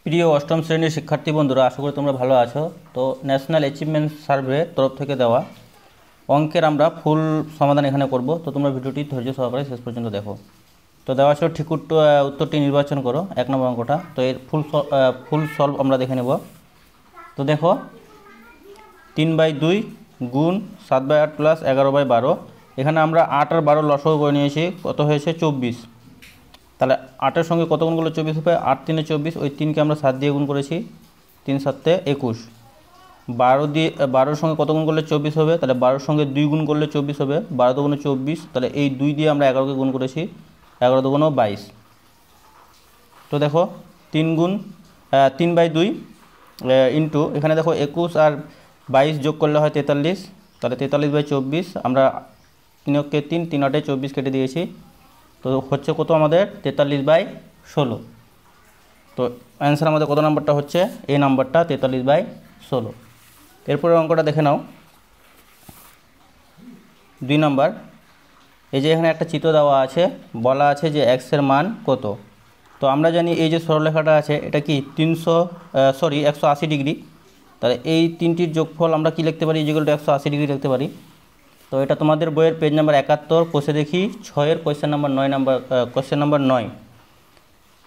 প্রিয় অষ্টম শ্রেণীর শিক্ষার্থী বন্ধুরা, আশা করি তোমরা ভালো আছো। তো ন্যাশনাল অ্যাচিভমেন্ট সার্ভে তরফ থেকে দেওয়া অঙ্কের আমরা ফুল সমাধান এখানে করব। তো তোমরা ভিডিওটি ধৈর্য সহকারে শেষ পর্যন্ত দেখো। তো দেওয়া ছিল ঠিক উত্তরটি নির্বাচন করো, 1 নম্বর অঙ্কটা। তো এর ফুল সলভ আমরা দেখে নেব। তো দেখো 3/2 গুণ 7/8 প্লাস 11/12। এখানে আমরা 8 আর 12 লসাগু করে নিয়েছি, কত হয়েছে 24। তাহলে 8-এর সঙ্গে কত গুণ করলে 24 হবে? 8 3 24, ওই 3কে আমরা 7 দিয়ে গুণ করেছি, 3 7 21। 12 সঙ্গে কত গুণ করলে 24 হবে? তাহলে 12-এর সঙ্গে 2 গুণ করলে 24 হবে, 12 দুগুণে 24। তাহলে এই 2 দিয়ে আমরা 11কে গুণ করেছি, 11 দুগুণ 22। তো দেখো 3/2 ইন্টু এখানে দেখো 21 আর 22 যোগ করলে হয় 43। তাহলে 43/24 আমরা 3-কে 3, 3 8-এ 24 কেটে দিয়েছি। তো হচ্ছে কত আমাদের? 43/16। তো অ্যান্সার আমাদের কত নাম্বারটা হচ্ছে? এই নাম্বারটা 43/16। এরপরে অঙ্কটা দেখে নাও। 2 নাম্বার, এই যে এখানে একটা চিত্র দেওয়া আছে, বলা আছে যে এক্সের মান কত। তো আমরা জানি এই যে সরলরেখাটা আছে এটা কি 180 ডিগ্রি। তাহলে এই তিনটির যোগফল আমরা কি লিখতে পারি? ইকুয়াল টু 180 ডিগ্রি লিখতে পারি। তো এটা তোমাদের বইয়ের পেজ নাম্বার 71, কোষে দেখি 6-এর কোয়েশ্চেন নাম্বার 9।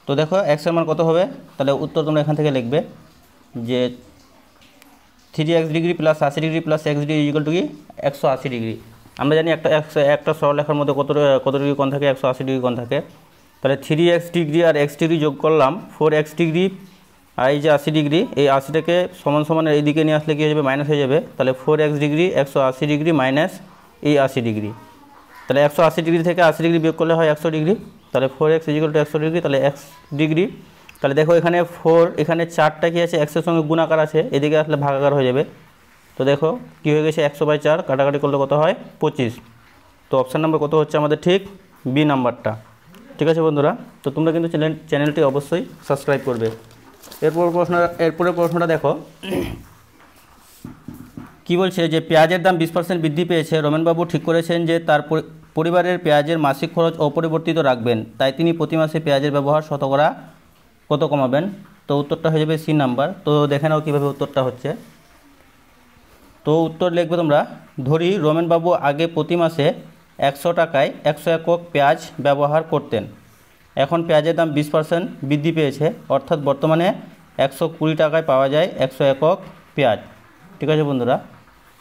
তো দেখো এক্সের মান কত হবে? তাহলে উত্তর তোমরা এখান থেকে লিখবে যে 3x degree plus 80 degree plus x degree equal to কি 180 ডিগ্রি। আমরা জানি একটা সরলরেখার মধ্যে কত ডিগ্রি কোণ থাকে? 180 ডিগ্রি কোণ থাকে। তাহলে 3x ডিগ্রি আর x ডিগ্রি যোগ করলাম 4x ডিগ্রি, আর এই যে 80 ডিগ্রি, এই 80টাকে সমান সমান এই দিকে নিয়ে আসলে কী হয়ে যাবে? মাইনাস হয়ে যাবে। তাহলে 4x ডিগ্রি 180 ডিগ্রি মাইনাস এই 80 ডিগ্রি। তাহলে 180 ডিগ্রি থেকে 80 ডিগ্রি বিয়োগ করলে হয় 100 ডিগ্রি। তাহলে 4x ইকুয়াল টু 100 ডিগ্রি, তাহলে x ডিগ্রি। তাহলে দেখো এখানে 4, এখানে 4টা কি আছে? x-এর সঙ্গে গুণাকার আছে, এদিকে আসলে ভাগাকার হয়ে যাবে। তো দেখো কি হয়ে গেছে? 100/4 কাটাকাটি করলে কত হয়? 25। তো অপশান নাম্বার কত হচ্ছে আমাদের? ঠিক বি নাম্বারটা। ঠিক আছে বন্ধুরা, তো তোমরা কিন্তু চ্যানেলটি অবশ্যই সাবস্ক্রাইব করবে। এরপরে প্রশ্নটা দেখো কি বলছে যে পেঁয়াজের দাম 20% বৃদ্ধি পেয়েছে। রমেনবাবু ঠিক করেছেন যে তার পরিবারের পেঁয়াজের মাসিক খরচ অপরিবর্তিত রাখবেন, তাই তিনি প্রতি মাসে পেঁয়াজের ব্যবহার শতকরা কত কমাবেন? তো উত্তরটা হয়ে যাবে সি নাম্বার। তো দেখে নাও কীভাবে উত্তরটা হচ্ছে। তো উত্তর লিখবে তোমরা, ধরি রমেনবাবু আগে প্রতি মাসে 100 টাকায় 100 একক পেঁয়াজ ব্যবহার করতেন। এখন পেঁয়াজের দাম 20% বৃদ্ধি পেয়েছে, অর্থাৎ বর্তমানে 120 টাকায় পাওয়া যায় 100 একক পেঁয়াজ। ঠিক আছে বন্ধুরা,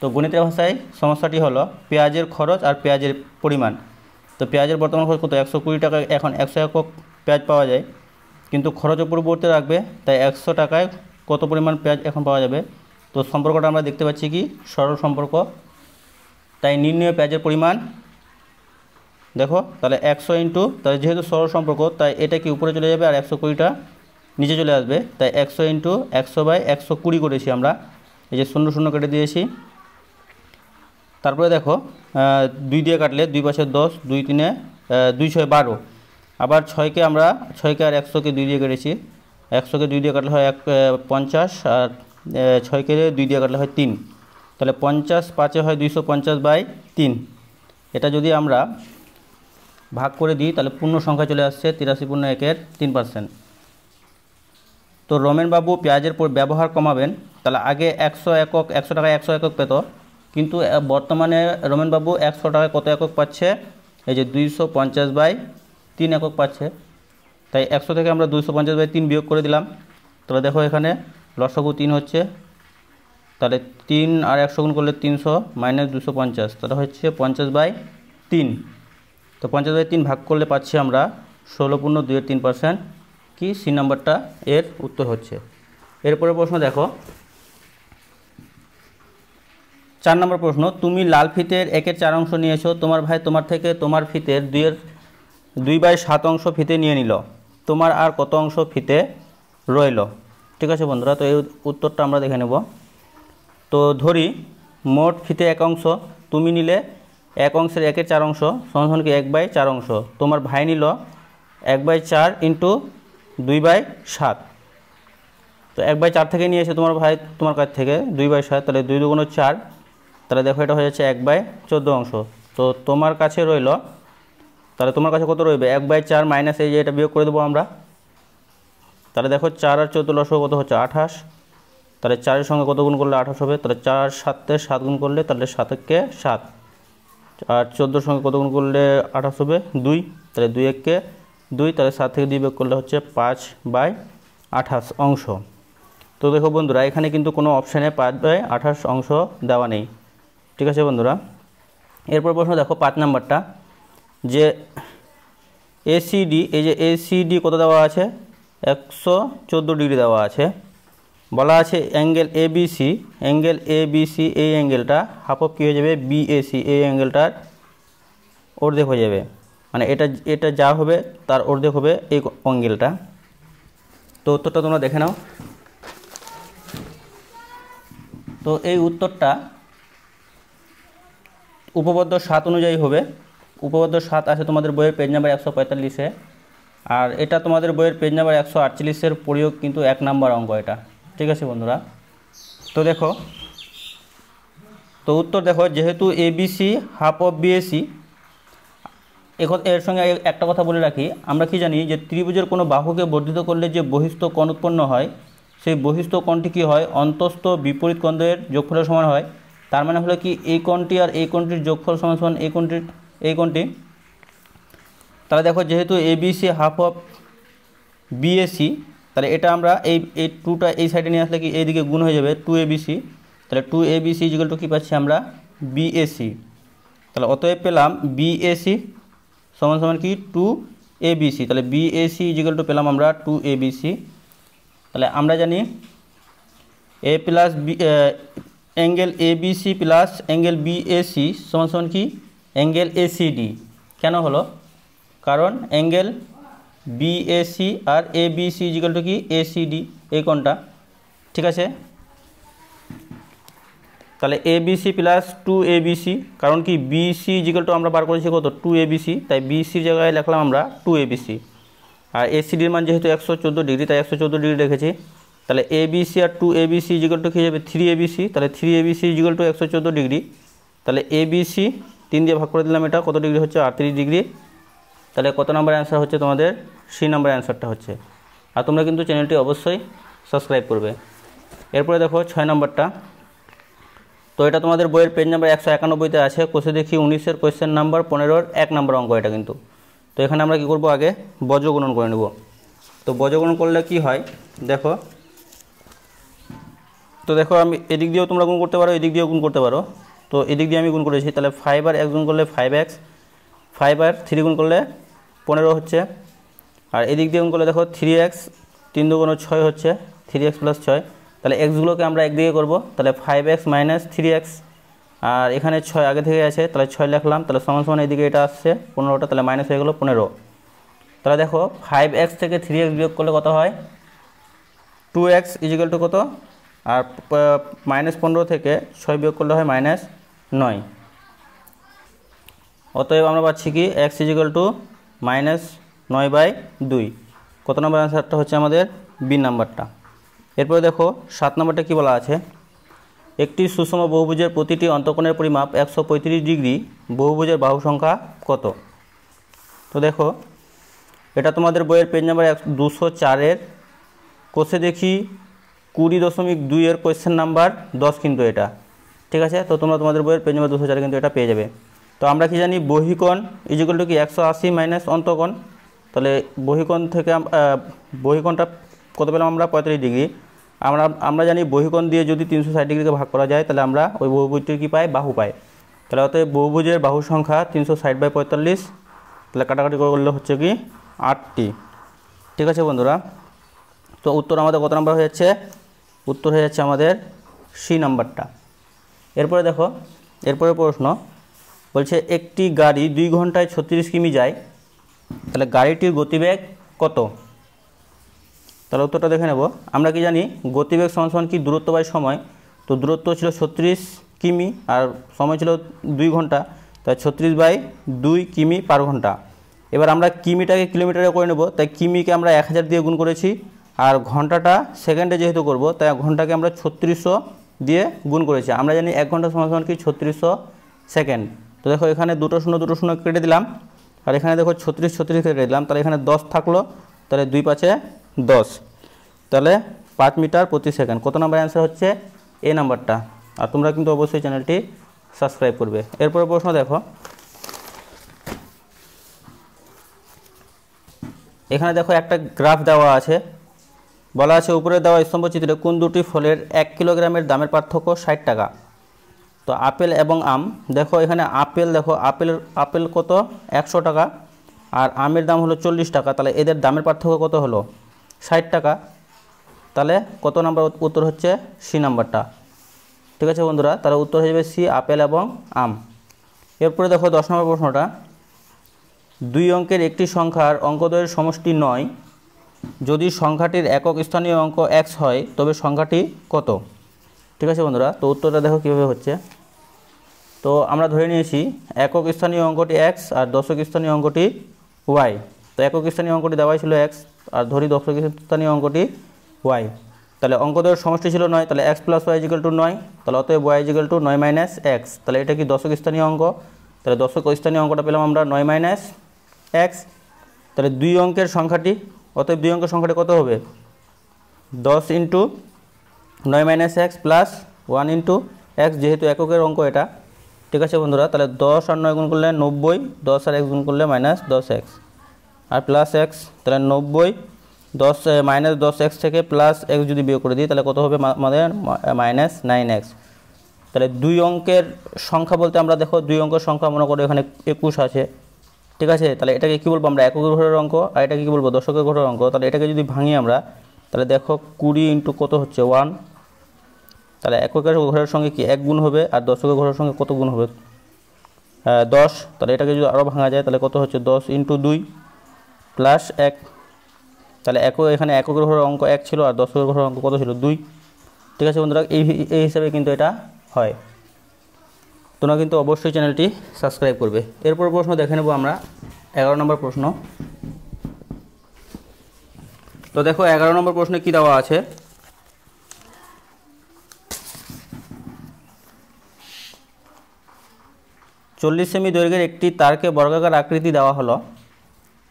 তো গণিতের ভাষায় সমস্যাটি হলো পেঁয়াজের খরচ আর পেঁয়াজের পরিমাণ। তো পেঁয়াজের বর্তমান খরচ কত? 120 টাকায় এখন 100 একক পেঁয়াজ পাওয়া যায়, কিন্তু খরচ পরিবর্তে রাখবে, তাই 100 টাকায় কত পরিমাণ পেঁয়াজ এখন পাওয়া যাবে? তো সম্পর্কটা আমরা দেখতে পাচ্ছি কি সরল সম্পর্ক। তাই নির্ণয় পেঁয়াজের পরিমাণ দেখো, তাহলে 100 ইন্টু, তাহলে যেহেতু সরল সম্পর্ক তাই এটা কি উপরে চলে যাবে আর 120টা নিচে চলে আসবে। তাই 100 ইন্টু 100/120 করেছি আমরা, এই যে 0 0 কেটে দিয়েছি। তারপরে দেখো 2 দিয়ে কাটলে 2 পাশে 10, 2 3 2 6 12। আবার 6কে আমরা 6কে আর 100কে 2 দিয়ে কেটেছি, 100কে 2 দিয়ে কাটলে হয় 50, আর 6কে 2 দিয়ে কাটলে হয় 3। তাহলে 50 5-এ হয় 250/3। এটা যদি আমরা ভাগ করে দিই তাহলে পূর্ণ সংখ্যা চলে আসছে 83/1-এর 3%। তো রমেনবাবু পেঁয়াজের ব্যবহার কমাবেন। তাহলে আগে 100 টাকায় 100 একক পেত, কিন্তু বর্তমানে রমেনবাবু 100 টাকায় কত একক পাচ্ছে? এই যে 250/3 একক পাচ্ছে। তাই 100 থেকে আমরা 250/3 বিয়োগ করে দিলাম। তাহলে দেখো এখানে লসাগু 3 হচ্ছে, তাহলে 3 আর 100 গুণ করলে 300 মাইনাস 250, তাহলে হচ্ছে 50/3। তো 50/3 ভাগ করলে পাচ্ছি আমরা 16.2-এর 3%, কি সি নাম্বারটা এর উত্তর হচ্ছে। এরপরে প্রশ্ন দেখো 4 নম্বর প্রশ্ন, তুমি লাল ফিতের 1/4 অংশ নিয়েছো, তোমার ভাই তোমার থেকে তোমার ফিতের 2/7 অংশ ফিতে নিয়ে নিল, তোমার আর কত অংশ ফিতে রইল? ঠিক আছে বন্ধুরা, তো এই উত্তরটা আমরা দেখে নেব। তো ধরি মোট ফিতে 1 অংশ, তুমি নিলে 1 অংশের 1/4 অংশ সমান কি 1/4 অংশ, তোমার ভাই নিল 1/4 ইন্টু 2/7। তো 1/4 থেকে নিয়েছে তোমার ভাই তোমার কাছ থেকে 2/7, তাহলে 2 2 4, তাহলে দেখো এটা হয়ে যাচ্ছে 1/14 অংশ। তো তোমার কাছে রইল, তাহলে তোমার কাছে কত রইবে? 1/4 মাইনাস এই যে এটা বিয়োগ করে দেবো আমরা, তাহলে দেখো 4 আর 14 লসগু কত হচ্ছে 28। তাহলে 4 এর সঙ্গে কত গুণ করলে 28 হবে, তাহলে 4 7 7 গুণ করলে তাহলে 7 কে 7, আর 14 এর সঙ্গে কত গুণ করলে 28 হবে 2, তাহলে 2 কে 2, তাহলে 7 থেকে 2 বিয়োগ করলে হচ্ছে 5/28 অংশ। তো দেখো বন্ধুরা এখানে কিন্তু কোনো অপশানে 5/28 অংশ দেওয়া নেই। ঠিক আছে বন্ধুরা, এরপর প্রশ্ন দেখো 5 নাম্বারটা, যে এসিডি, এই যে এসিডি কত দেওয়া আছে 114 ডিগ্রি দেওয়া আছে। বলা আছে অ্যাঙ্গেল এবিসি, অ্যাঙ্গেল এবিসি এই অ্যাঙ্গেলটা হাফ অফ কী হয়ে যাবে বিএসি, এই অ্যাঙ্গেলটার অর্ধেক হয়ে যাবে, মানে এটা যা হবে তার অর্ধেক হবে এই অ্যাঙ্গেলটা। তো উত্তরটা তোমরা দেখে নাও। তো এই উত্তরটা উপপাদ্য 7 অনুযায়ী হবে। উপপাদ্য 7 আছে তোমাদের বইয়ের পেজ নাম্বার 145-এ, আর এটা তোমাদের বইয়ের পেজ নাম্বার 148-এর প্রয়োগ কিন্তু 1 নাম্বার অঙ্ক এটা। ঠিক আছে বন্ধুরা, তো দেখো, তো উত্তর দেখো, যেহেতু এবিসি হাফ অফ বিএসি, এর সঙ্গে একটা কথা বলে রাখি, আমরা কি জানি যে ত্রিভুজের কোনো বাহুকে বর্ধিত করলে যে বহিস্থ কোণ উৎপন্ন হয়, সেই বহিস্থ কোণটি কী হয় অন্তস্থ বিপরীত কোণের যোগফলের সমান হয়। তার মানে হলো কি এই কোণটি আর এই কোণটির যোগফল সমান সমান এই কোণটি। তাহলে দেখো যেহেতু এবিসি হাফ অফ বিএসি, তাহলে এটা আমরা এই 2টা এই সাইডে নিয়ে আসলে কি এইদিকে গুণ হয়ে যাবে 2abc, তাহলে 2abc ইকুয়াল টু কী পাচ্ছি আমরা বিএসি। তাহলে অতএব পেলাম বিএসি সমান সমান কি 2abc, তাহলে বিএসি ইকুয়াল টু পেলাম আমরা 2abc। তাহলে আমরা জানি A plus B angle ABC plus angle BAC সমান সমান কি অ্যাঙ্গেল এসিডি। কেন হলো, কারণ অ্যাঙ্গেল বিএসি আর এবিসি ইকুয়াল টু কি এসিডি, এই কোণটা। ঠিক আছে, তাহলে এবিসি প্লাস 2abc, কারণ কি বিসি ইকুয়াল টু আমরা বার করেছি কত 2abc, তাই বিসির জায়গায় লিখলাম আমরা 2abc। আর এসিডির মান যেহেতু 114 ডিগ্রি, তাই 114 ডিগ্রি রেখেছি। তাহলে এবিসি আর 2abc ইকুয়াল টু কী যাবে 3abc, তাহলে 3abc ইকুয়াল টু 114 ডিগ্রি। তাহলে এবিসি 3 দিয়ে ভাগ করে দিলাম, এটা কত ডিগ্রি হচ্ছে 38 ডিগ্রি। তাহলে কত নাম্বার অ্যান্সার হচ্ছে তোমাদের সি নাম্বার অ্যান্সারটা হচ্ছে। আর তোমরা কিন্তু চ্যানেলটি অবশ্যই সাবস্ক্রাইব করবে। এরপরে দেখো 6 নাম্বারটা, তো এটা তোমাদের বইয়ের পেজ নাম্বার 191-তে আছে। কোষে দেখি 19-এর কোয়েশ্চেন নাম্বার 15-এর 1 নাম্বার অঙ্ক এটা কিন্তু। তো এখানে আমরা কি করব, আগে বজ্রগুণন করে নেব। তো বজ্রগুণন করলে কি হয় দেখো, তো দেখো আমি এদিক দিয়েও তোমরা গুণ করতে পারো, এদিক দিয়েও গুণ করতে পারো। তো এদিক দিয়ে আমি গুণ করেছি, তাহলে 5 আর 1 গুণ করলে 5x, 5 আর 3 গুণ করলে 15 হচ্ছে। আর এদিক দিয়ে গুণ করলে দেখো 3x, 3 2 6 হচ্ছে, 3x + 6। তাহলে এক্সগুলোকে আমরা একদিকে করব, তাহলে 5x - 3x, আর এখানে 6 আগে থেকে আছে, তাহলে 6 লিখলাম, তাহলে সমান সমান এদিকে এটা আসছে 15টা, তাহলে মাইনাস হয়ে গেল 15। তাহলে দেখো 5x থেকে 3x বিয়োগ করলে কত হয় 2x ইকুয়াল টু কত, আর -15 থেকে 6 বিয়োগ করলে হয় -9। অতএব আমরা পাচ্ছি কি x ইকুয়াল টু -9/2। কত নম্বর অ্যান্সারটা হচ্ছে আমাদের বি নাম্বারটা। এরপরে দেখো 7 নম্বরটা কী বলা আছে, একটি সুষম বহুভুজের প্রতিটি অন্তঃকোণের পরিমাপ 135 ডিগ্রি, বহুভুজের বাহু সংখ্যা কত। তো দেখো এটা তোমাদের বইয়ের পেজ নাম্বার 204-এর কোষে দেখি 20.2-এর কোয়েশ্চেন নাম্বার 10 কিন্তু এটা। ঠিক আছে, তো তোমরা তোমাদের বইয়ের পেজ নাম্বার 204 কিন্তু এটা পেয়ে যাবে। তো আমরা কি জানি বহিকোণ ইকুয়াল টু কি 180 মাইনাস অন্তঃকোণ। তাহলে বহিকোণ থেকে বহিকোণটা কত পেলাম আমরা 35 ডিগ্রি। আমরা জানি বহিকোণ দিয়ে যদি 360 ডিগ্রিকে ভাগ করা যায় তাহলে আমরা ওই বহুভুজটির কি পাই, বাহু পাই। তাহলে অতএব বহুভুজের বাহু সংখ্যা 360/45, তাহলে কাটাকাটি করলে হচ্ছে কি 8টি। ঠিক আছে বন্ধুরা, তো উত্তর আমাদের কত নাম্বার হয়ে যাচ্ছে, উত্তর হয়ে যাচ্ছে আমাদের সি নাম্বারটা। এরপরে দেখো এরপরে প্রশ্ন বলছে একটি গাড়ি 2 ঘন্টায় 36 কিমি যায়, তাহলে গাড়িটির গতিবেগ কত। তাহলে উত্তরটা দেখে নেব। আমরা কি জানি গতিবেগ সমান কি দূরত্ব বাই সময়। তো দূরত্ব ছিল 36 কিমি আর সময় ছিল 2 ঘন্টা, তাই 36/2 কিমি পার ঘন্টা। এবার আমরা কিমিটাকে কিলোমিটারে করে নেব, তাই কিমিকে আমরা 1000 দিয়ে গুণ করেছি, আর ঘন্টাটা সেকেন্ডে যেহেতু করব তাই ঘন্টাকে আমরা 3600 দিয়ে গুণ করেছি। আমরা জানি 1 ঘন্টা সমান কি 3600 সেকেন্ড। তো দেখো এখানে দুটো শূন্য কেটে দিলাম, আর এখানে দেখো 36 কেটে দিলাম, তাহলে এখানে 10 থাকলো, তাহলে 2 × 5 = 10। তাহলে 5 মিটার প্রতি সেকেন্ড। কত নাম্বার অ্যান্সার হচ্ছে এ নাম্বারটা। আর তোমরা কিন্তু অবশ্যই চ্যানেলটি সাবস্ক্রাইব করবে। এরপরে প্রশ্ন দেখো, এখানে দেখো একটা গ্রাফ দেওয়া আছে, বলা আছে উপরে দেওয়া স্তম্ভচিত্রে কোন দুটি ফলের 1 কিলোগ্রামের দামের পার্থক্য 60 টাকা। তো আপেল এবং আম, দেখো এখানে আপেল, দেখো আপেল কত 100 টাকা আর আমের দাম হলো 40 টাকা, তাহলে এদের দামের পার্থক্য কত হলো 60 টাকা। তাহলে কত নাম্বার উত্তর হচ্ছে সি নাম্বারটা। ঠিক আছে বন্ধুরা, তাহলে উত্তর হয়ে যাবে সি, আপেল এবং আম। এরপরে দেখো 10 নম্বর প্রশ্নটা, 2 অঙ্কের একটি সংখ্যার অঙ্কদ্বয়ের সমষ্টি 9, যদি সংখ্যাটির একক স্থানীয় অঙ্ক x হয় তবে সংখ্যাটি কত। ঠিক আছে বন্ধুরা, তো উত্তরটা দেখো কীভাবে হচ্ছে। তো আমরা ধরে নিয়েছি একক স্থানীয় অঙ্কটি x আর দশক স্থানীয় অঙ্কটি y। তো একক স্থানীয় অঙ্কটি দেওয়াই ছিল x আর ধরি দশক স্থানীয় অঙ্কটি y। তাহলে অঙ্কদ্বয়ের সমষ্টি ছিল 9, তাহলে x + y = 9, তাহলে অতএব y = 9 - x। তাহলে এটা কি দশক স্থানীয় অঙ্ক, তাহলে দশক স্থানীয় অঙ্কটা পেলাম আমরা 9 - x। তাহলে 2 অঙ্কের সংখ্যাটি, অতএব 2 অঙ্কের সংখ্যাটি কত হবে 10 × 9 - x প্লাস 1 × x, যেহেতু এককের অঙ্ক এটা। ঠিক আছে বন্ধুরা, তাহলে 10 আর 9 গুণ করলে 90, 10 আর x গুণ করলে -10x আর প্লাস x, তাহলে 90 -10x থেকে প্লাস x যদি বিয়োগ করে দিই তাহলে কত হবে আমাদের -9x। তাহলে 2 অঙ্কের সংখ্যা বলতে আমরা দেখো 2 অঙ্কের সংখ্যা মনে করো এখানে 21 আছে। ঠিক আছে, তাহলে এটাকে কী বলবো আমরা এককের ঘরের অঙ্ক, আর এটাকে কী বলবো দশকের ঘরের অঙ্ক। তাহলে এটাকে যদি ভাঙি আমরা, তাহলে দেখো 20 × কত হচ্ছে 1, তাহলে এককের ঘরের সঙ্গে কি 1 গুণ হবে আর দশকের ঘরের সঙ্গে কত গুণ হবে 10। তাহলে এটাকে যদি আরও ভাঙা যায় তাহলে কত হচ্ছে 10 × 2 প্লাস 1। তাহলে এখানে এককের ঘরের অঙ্ক 1 ছিল আর দশকের ঘরের অঙ্ক কত ছিল 2। ঠিক আছে বন্ধুরা, এই হিসাবে কিন্তু এটা হয়। তোমরা কিন্তু অবশ্যই চ্যানেলটি সাবস্ক্রাইব করবে। এরপর প্রশ্ন দেখে নেব আমরা 11 নম্বর প্রশ্ন। তো দেখো 11 নম্বর প্রশ্নে কি দেওয়া আছে, চল্লিশ সেমি দৈর্ঘ্যের একটি তারকে বর্গাকার আকৃতি দেওয়া হলো,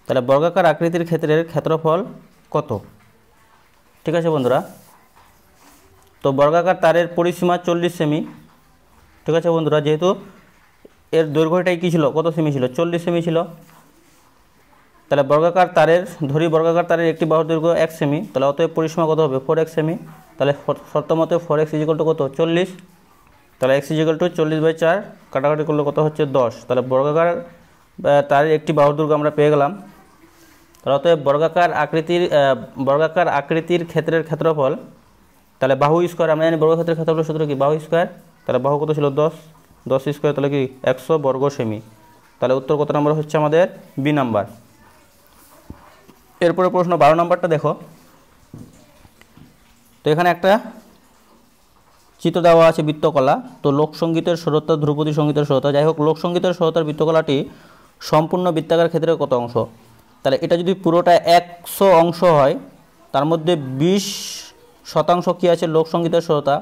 তাহলে বর্গাকার আকৃতির ক্ষেত্রের ক্ষেত্রফল কত। ঠিক আছে বন্ধুরা, তো বর্গাকার তারের পরিসীমা 40 সেমি। ঠিক আছে বন্ধুরা, যেহেতু এর দৈর্ঘ্যটাই কী ছিল, কত সেমি ছিল 40 সেমি ছিল, তাহলে বর্গাকার তারের ধরি বর্গাকার তারের একটি বাহুর দৈর্ঘ্য 1 সেমি, তাহলে অতএব পরিসীমা কত হবে 4x সেমি। তাহলে শর্ত মতে 4x = কত 40, তাহলে x = 40/4, কাটাকাটি করলে কত হচ্ছে 10। তাহলে বর্গাকার তারের একটি বাহুর দৈর্ঘ্য আমরা পেয়ে গেলাম। তাহলে অতএব বর্গাকার আকৃতির ক্ষেত্রের ক্ষেত্রফল, তাহলে বাহু স্কোয়ার, আমরা জানি বর্গক্ষেত্রের ক্ষেত্রফল সূত্র কি বাহু স্কোয়ার, তাহলে বাহু কত ছিল 10 স্কোয়ার, তাহলে কি 100 বর্গ সেমি। তাহলে উত্তর কত নম্বর হচ্ছে আমাদের বি নাম্বার। এরপরে প্রশ্ন 12 নম্বরটা দেখো, তো এখানে একটা চিত্র দেওয়া আছে বৃত্তকলা। তো লোকসঙ্গীতের সরলতা, ধ্রুপদী সঙ্গীতের সরলতা, যাই হোক লোকসঙ্গীতের সরলতার বৃত্তকলাটি সম্পূর্ণ বৃত্তাকার ক্ষেত্রে কত অংশ। তাহলে এটা যদি পুরোটা 100 অংশ হয়, তার মধ্যে 20% কী আছে লোকসঙ্গীতের সরলতা,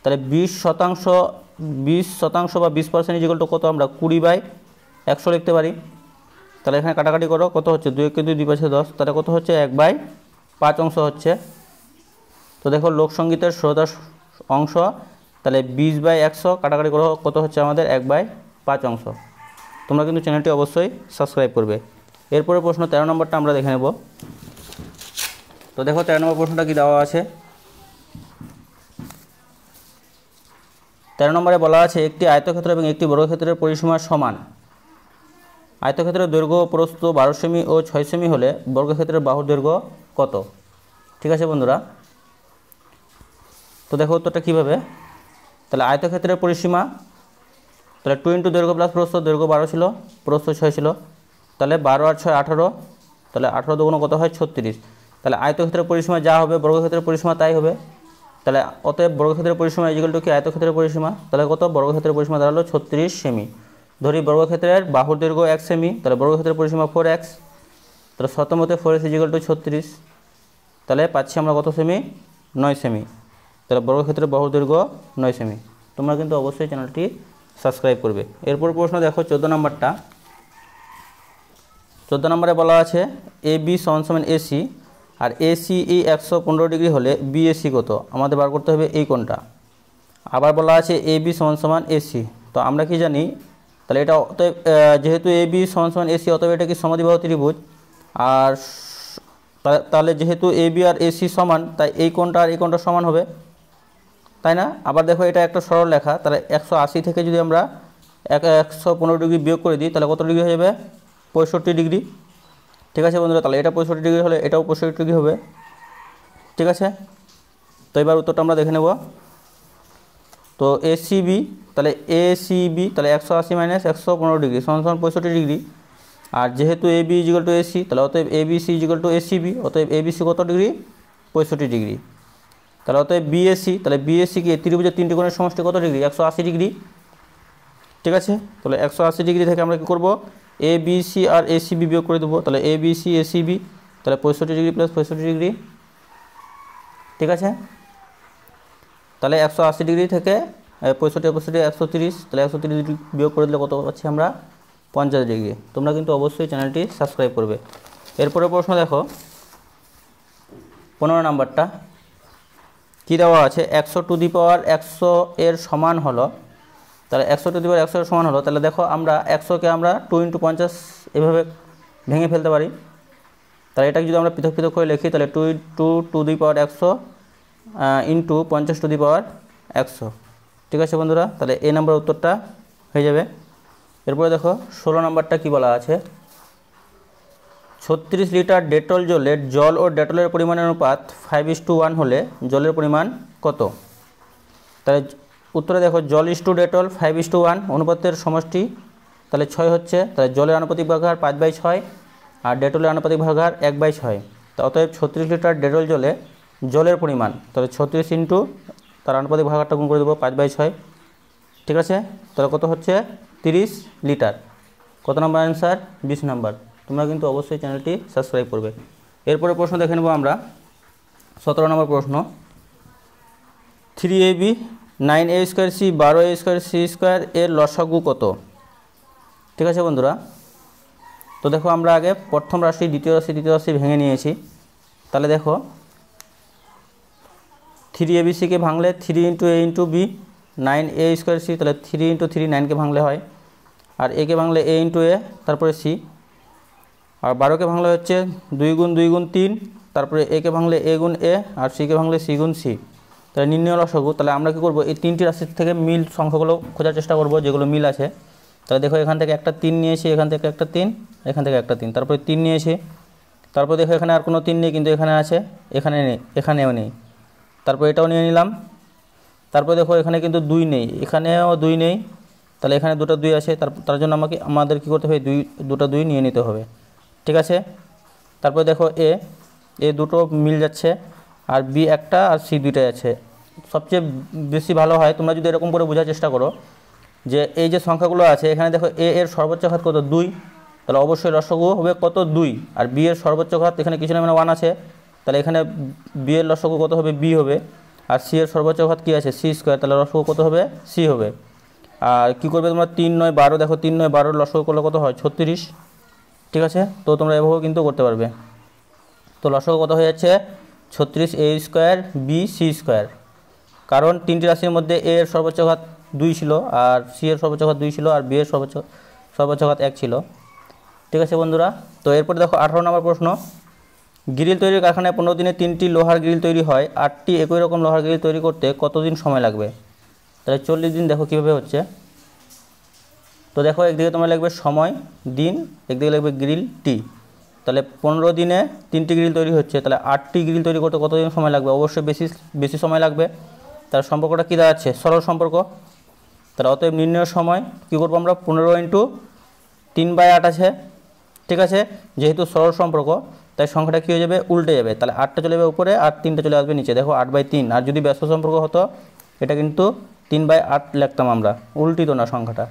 তাহলে 20% বা 20% কত আমরা 20/100 লিখতে পারি। তাহলে এখানে কাটাকাটি করো কত হচ্ছে 2 × 2 = 10, তাহলে কত হচ্ছে 1/5 অংশ হচ্ছে। তো দেখো লোকসঙ্গীতের সরলতার অংশ, তাহলে 20/100 কাটাকাটি করো কত হচ্ছে আমাদের 1/5 অংশ। তোমরা কিন্তু চ্যানেলটি অবশ্যই সাবস্ক্রাইব করবে। এরপরে প্রশ্ন 13 নম্বরটা আমরা দেখে নেব। তো দেখো 13 নম্বর প্রশ্নটা কি দেওয়া আছে, 13 নম্বরে বলা আছে একটি আয়তক্ষেত্র এবং একটি বর্গক্ষেত্রের পরিসীমা সমান। আয়তক্ষেত্রের দৈর্ঘ্য প্রস্থ 12 সেমি ও 6 সেমি হলে বর্গক্ষেত্রের বাহুর দৈর্ঘ্য কত। ঠিক আছে বন্ধুরা, তো দেখো উত্তরটা কীভাবে, তাহলে আয়তক্ষেত্রের পরিসীমা, তাহলে 2 × দৈর্ঘ্য প্লাস প্রস্থ, দৈর্ঘ্য 12 ছিল প্রস্থ 6 ছিল, তাহলে 12 আর 6 18, তাহলে 18 দুগুণ কত হয় 36। তাহলে আয়তক্ষেত্রের পরিসীমা যা হবে বর্গক্ষেত্রের পরিসীমা তাই হবে। তাহলে অতএব বর্গক্ষেত্রের পরিসীমা = কি আয়তক্ষেত্রের পরিসীমা, তাহলে কত বর্গক্ষেত্রের পরিসীমা দাঁড়ালো 36 সেমি। ধরি বর্গক্ষেত্রের বাহুর দৈর্ঘ্য 1 সেমি, তাহলে বর্গক্ষেত্রের পরিসীমা 4x, তাহলে শর্ত মতে 4x = 36, তাহলে পাচ্ছি আমরা কত সেমি 9 সেমি। তাহলে বর্গক্ষেত্রের বাহুর দৈর্ঘ্য 9 সেমি। তোমরা কিন্তু অবশ্যই চ্যানেলটি সাবস্ক্রাইব করবে। এরপর প্রশ্ন দেখো 14 নম্বরটা। 14 নম্বরে বলা আছে AB = AC, আর ACE 115 ডিগ্রি হলে BAC কত আমাদের বার করতে হবে এই কোণটা। আবার বলা আছে AB সমান AC। তো আমরা কি জানি, তাহলে এটা অতএব যেহেতু AB সমান AC অতএব এটা কি সমদ্বিবাহু ত্রিভুজ। আর তাহলে যেহেতু AB আর AC সমান, তাই এই কোণটা আর এই কোণটা সমান হবে, তাই না? আবার দেখো এটা একটা সরল রেখা, তাহলে 180 থেকে যদি আমরা 115 ডিগ্রি বিয়োগ করে দিই তাহলে কত ডিগ্রি হয়ে যাবে? 65 ডিগ্রি। ঠিক আছে বন্ধুরা, তাহলে এটা 65 ডিগ্রি হলে এটাও 65 ডিগ্রি হবে। ঠিক আছে, তো এবার উত্তরটা আমরা দেখে নেব। তো ACB, তাহলে ACB তাহলে 180 মাইনাস 115 ডিগ্রি সমান 65 ডিগ্রি। আর যেহেতু AB ইজিক্যাল টু AC, তাহলে অতএব ABC ইজিক্যাল টু ACB, অতএব ABC কত ডিগ্রি? 65 ডিগ্রি। তাহলে অতএব BAC, তাহলে BAC কি ত্রিভুজের তিনটি কোণের সমষ্টি কত ডিগ্রি? 180 ডিগ্রি। ঠিক আছে, তাহলে 180 ডিগ্রি থেকে আমরা কী করব? ABC আর ACB বিয়োগ করে দেবো, তাহলে ABC ACB, তাহলে 65 ডিগ্রি প্লাস 65 ডিগ্রি। ঠিক আছে, তাহলে 180 ডিগ্রি থেকে 65 130, তাহলে 130 ডিগ্রি বিয়োগ করে দিলে কত পাচ্ছি আমরা? 50 ডিগ্রি। তোমরা কিন্তু অবশ্যই চ্যানেলটি সাবস্ক্রাইব করবে। এরপরে প্রশ্ন দেখো 15 নাম্বারটা কী দেওয়া আছে? 100 টু দি পাওয়ার 100 এর সমান হলো, তাহলে 100 টু দি পাওয়ার 100 এর সমান হলো, তাহলে দেখো আমরা 100কে আমরা 2 × 50 এভাবে ভেঙে ফেলতে পারি। তাহলে এটাকে যদি আমরা পৃথক পৃথক করে লিখি তাহলে 2 to the power 100 into 50 to the power 100। ঠিক আছে বন্ধুরা, তাহলে এই নাম্বার উত্তরটা হয়ে যাবে। এরপরে দেখো 16 নাম্বারটা কী বলা আছে? 36 লিটার ডেটল জলে জল ও ডেটলের পরিমাণের অনুপাত 5:1 হলে জলের পরিমাণ কত? তাহলে উত্তরে দেখো জল ইস টু ডেটল 5:1, অনুপাতের সমষ্টি তাহলে 6 হচ্ছে, তাহলে জলের আনুপাতিক ভাগাহার 5/6 আর ডেটলের আনুপাতিক ভাগাহার 1/6। তা অতএব 36 লিটার ডেটল জলে জলের পরিমাণ, তাহলে 36 ইন্টু তার আনুপাতিক ভাগাহারটা গুণ করে দেবো 5/6। ঠিক আছে, তাহলে কত হচ্ছে? 30 লিটার। কত নম্বর অ্যান্সার? 20 নাম্বার। তোমরা কিন্তু অবশ্যই চ্যানেলটি সাবস্ক্রাইব করবে। এরপরে প্রশ্ন দেখে নেব আমরা 17 নম্বর প্রশ্ন। 3AB 9A² C 12A² C² এর লসাগু কত? ঠিক আছে বন্ধুরা, তো দেখো আমরা আগে প্রথম রাশি দ্বিতীয় রাশি তৃতীয় রাশি ভেঙে নিয়েছি। তাহলে দেখো 3ABCকে ভাঙলে 3 × A × B, 9A² C, তাহলে 3 × 3 9কে ভাঙলে হয়, আর একে ভাঙলে A × A, তারপরে C, আর 12কে ভাঙলে হচ্ছে 2 × 2 × 3, তারপরে একে ভাঙলে A × A, আর Cকে ভাঙলে C × C। তাহলে নির্ণয় লসাগু, তাহলে আমরা কী করবো? এই তিনটি রাশির থেকে মিল সংখ্যাগুলো খোঁজার চেষ্টা করব, যেগুলো মিল আছে। তাহলে দেখো এখান থেকে একটা 3 নিয়েছি, এখান থেকে একটা 3, এখান থেকে একটা 3, তারপরে 3 নিয়েছি, তারপর দেখো এখানে আর কোনো 3 নেই, কিন্তু এখানে আছে, এখানে নেই, এখানেও নেই, তারপর এটাও নিয়ে নিলাম। তারপর দেখো এখানে কিন্তু 2 নেই, এখানেও 2 নেই, তাহলে এখানে দুটো 2 আছে, তার জন্য আমাদের কী করতে হবে? দুটো 2 নিয়ে নিতে হবে। ঠিক আছে, তারপর দেখো এ দুটো মিল যাচ্ছে, আর B একটা, আর C দুইটাই আছে। সবচেয়ে বেশি ভালো হয় তোমরা যদি এরকম করে বোঝার চেষ্টা করো যে এই যে সংখ্যাগুলো আছে, এখানে দেখো এর সর্বোচ্চ ঘাত কত? 2, তাহলে অবশ্যই লসাগু হবে কত? 2। আর B এর সর্বোচ্চ ঘাত এখানে কিছু না, মানে 1 আছে, তাহলে এখানে B এর লসাগু কত হবে? B হবে। আর C এর সর্বোচ্চ ঘাত কী আছে? C², তাহলে লসাগু কত হবে? C হবে। আর কী করবে তোমরা? 3 9 12, দেখো 3 9 12 লসাগু করলে কত হয়? 36। ঠিক আছে, তো তোমরা এভাবেও কিন্তু করতে পারবে। তো লসাগু কত হয়ে যাচ্ছে? 36A² B C², কারণ তিনটি রাশির মধ্যে A এর সর্বোচ্চ ঘাত 2 ছিল, আর C এর সর্বোচ্চ ঘাত 2 ছিল, আর B এর সর্বোচ্চ ঘাত 1 ছিল। ঠিক আছে বন্ধুরা, তো এরপরে দেখো 18 নম্বর প্রশ্ন। গ্রিল তৈরির কারখানায় 15 দিনে 3টি লোহার গ্রিল তৈরি হয়, 8টি একই রকম লোহার গ্রিল তৈরি করতে কতদিন সময় লাগবে? তাহলে 40 দিন। দেখো কীভাবে হচ্ছে, তো দেখো একদিকে তোমরা লিখবে সময় দিন, একদিকে লিখবে গ্রিল টি। তাহলে 15 দিনে 3টি গ্রিল তৈরি হচ্ছে, তাহলে 8টি গ্রিল তৈরি করতে কতদিন সময় লাগবে? অবশ্যই বেশি সময় লাগবে। তার সম্পর্কটা কী দাঁড়াচ্ছে? সরল সম্পর্ক। তাহলে অতএব নির্ণয় সময় কী করবো আমরা? 15 × 3/8 আছে। ঠিক আছে, যেহেতু সরল সম্পর্ক তাই সংখ্যাটা কী হয়ে যাবে? উল্টে যাবে। তাহলে 8টা চলে যাবে উপরে, আর 3টা চলে আসবে নিচে। দেখো 8/3। আর যদি ব্যস্ত সম্পর্ক হতো এটা কিন্তু 3/8 লিখতাম আমরা, উল্টিত না সংখ্যাটা।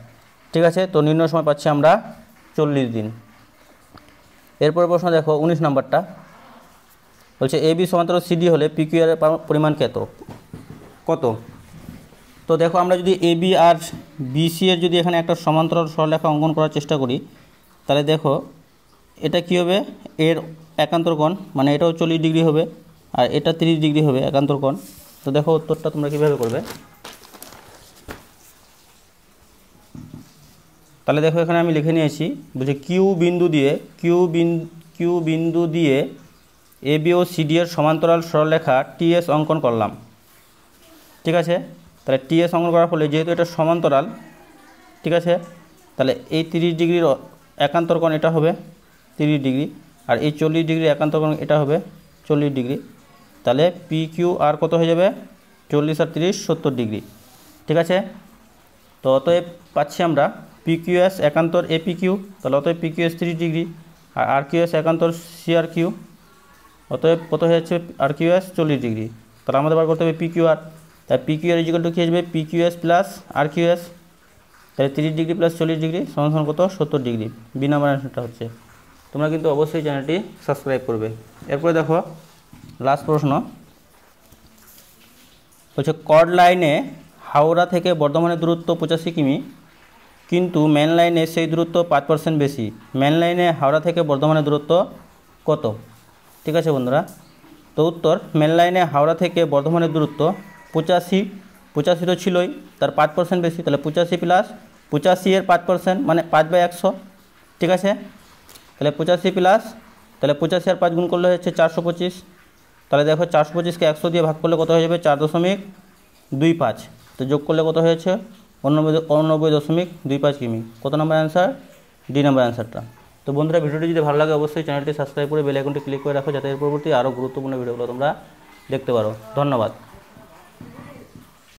ঠিক আছে, তো নির্ণয় সময় পাচ্ছি আমরা 40 দিন। এরপরে প্রশ্ন দেখো 19 নম্বরটা বলছে AB সমান্তরাল CD হলে PQ এর পরিমাণ কত? তো দেখো আমরা যদি AB আর BC এর যদি এখানে একটা সমান্তরাল সরলরেখা অঙ্কন করার চেষ্টা করি, তাহলে দেখো এটা কী হবে? এর একান্তর কোণ, মানে এটাও 40 ডিগ্রি হবে আর এটা 30 ডিগ্রি হবে একান্তর কোণ। তো দেখো উত্তরটা তোমরা কীভাবে করবে। তাহলে দেখো এখানে আমি লিখে নিয়েছি, বলছি কিউ বিন্দু দিয়ে A B O C D এর সমান্তরাল সরলরেখা টিএস অঙ্কন করলাম। ঠিক আছে, তাহলে টিএস অঙ্কন করার ফলে যেহেতু এটা সমান্তরাল, ঠিক আছে, তাহলে এই 30 ডিগ্রির একান্তর কোণ এটা হবে 30 ডিগ্রি আর এই 40 ডিগ্রি একান্তর কোণ এটা হবে 40 ডিগ্রি। তাহলে পি কিউ আর কত হয়ে যাবে, 40 আর 30 70 ডিগ্রি। ঠিক আছে, তো অতএব পাচ্ছি আমরা পি কিউ এস একান্তর এ পি কিউ, তাহলে অতএব পি কিউ এস 30 ডিগ্রি আর আর কিউ এস একান্তর সি আর কিউ, অতএব কত হয়ে যাচ্ছে আর কিউ এস 40 ডিগ্রি। তাহলে আমাদের বার করতে হবে পি কিউ আর, তাই P Q R is equal two কী আসবে, পি কিউ এস প্লাস আর কিউ এস, তাহলে 30 ডিগ্রি প্লাস 40 ডিগ্রি সমান কত 70 ডিগ্রি। বি নাম্বার অ্যান্সারটা হচ্ছে। তোমরা কিন্তু অবশ্যই চ্যানেলটি সাবস্ক্রাইব করবে। এরপরে দেখো লাস্ট প্রশ্ন, বলছে কর্ড লাইনে হাওড়া থেকে বর্ধমানের দূরত্ব 85 কিমি, কিন্তু মেন লাইনে সেই দূরত্ব 5% বেশি। মেন লাইনে হাওড়া থেকে বর্ধমানের দূরত্ব কত? ঠিক আছে বন্ধুরা, তো উত্তর মেন লাইনে হাওড়া থেকে বর্ধমানের দূরত্ব 85 তো ছিলই, তার 5% বেশি, তাহলে 85 প্লাস 85 এর 5% মানে 5/100। ঠিক আছে, তাহলে 85 প্লাস, তাহলে 85 আর 5 গুণ করলে হচ্ছে 425। তাহলে দেখো 425কে 100 দিয়ে ভাগ করলে কত হয়ে যাবে, 4.25। তো যোগ করলে কত হয়েছে 89.25 কিমি। কত নম্বর অ্যান্সার, ডি নম্বর অ্যান্সারটা। তো বন্ধুরা ভিডিওটি যদি ভালো লাগে অবশ্যই চ্যানেলটি সাবস্ক্রাইব করে বেল আইকনটি ক্লিক করে রাখো, যাতে এর পরবর্তী আরও গুরুত্বপূর্ণ ভিডিওগুলো তোমরা দেখতে পারো। ধন্যবাদ।